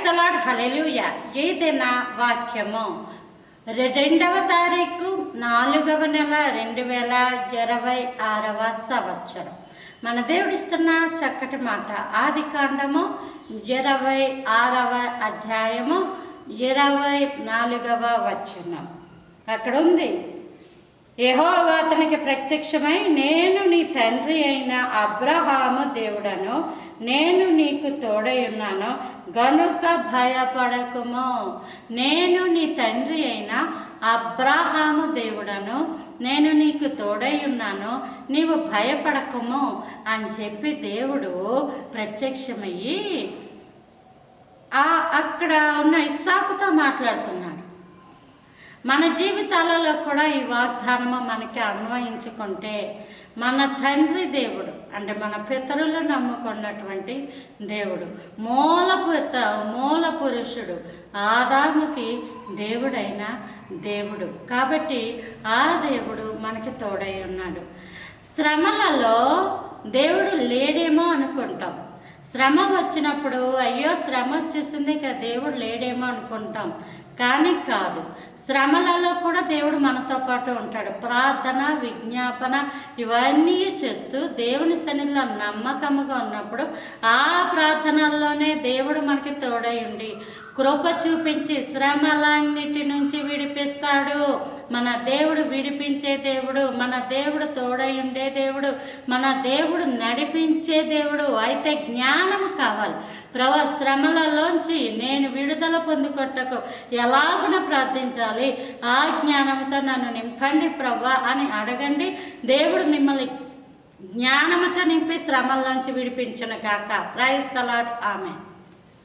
The lord, హల్లెలూయా. ఈ దిన వాక్యము 2వ తారీఖు 4వ నెల 2026వ సంవత్సరం. మన దేవుడిస్తున్న చక్కటి మాట ఆదికాండము 26వ అధ్యాయము 24వ వచనం. అక్కడ ఉంది, యెహోవా అతనికి ప్రత్యక్షమై, నేను నీ తండ్రి అయిన అబ్రహాము దేవుడను, నేను నీకు తోడై ఉన్నాను గనుక భయపడకుము. నేను నీ తండ్రి అయిన అబ్రహాము దేవుడను, నేను నీకు తోడై ఉన్నాను, నీవు భయపడకుము అని చెప్పి దేవుడు ప్రత్యక్షమయ్యి అక్కడ ఉన్న ఇస్సాకుతో మాట్లాడుతున్నాడు. మన జీవితాలలో కూడా ఈ వాగ్దానము మనకి అన్వయించుకుంటే, మన తండ్రి దేవుడు అంటే మన పితరులు నమ్ముకున్నటువంటి దేవుడు, మూల పురుషుడు ఆదాముకి దేవుడైన దేవుడు. కాబట్టి ఆ దేవుడు మనకి తోడై ఉన్నాడు. శ్రమలలో దేవుడు లేడేమో అనుకుంటాం. శ్రమ వచ్చినప్పుడు అయ్యో శ్రమ వచ్చేసింది ఇక దేవుడు లేడేమో అనుకుంటాం. కానీ కాదు, శ్రమలలో కూడా దేవుడు మనతో పాటు ఉంటాడు. ప్రార్థన, విజ్ఞాపన ఇవన్నీ చేస్తూ దేవుని సన్నిధిలో నమ్మకముగా ఉన్నప్పుడు ఆ ప్రార్థనల్లోనే దేవుడు మనకి తోడై ఉండి కృప చూపించి శ్రమలన్నిటి నుంచి విడిపిస్తాడు. మన దేవుడు విడిపించే దేవుడు, మన దేవుడు తోడై ఉండే దేవుడు, మన దేవుడు నడిపించే దేవుడు. అయితే జ్ఞానము కావాలి. శ్రమలలోంచి నేను విడుదల పొందుకొట్టకు ఎలాగున ప్రార్థించాలి, ఆ జ్ఞానంతో నన్ను నింపండి ప్రభా అని అడగండి. దేవుడు మిమ్మల్ని జ్ఞానముతో నింపి శ్రమల్లోంచి విడిపించును గాక. Praise the Lord. ఆమేన్.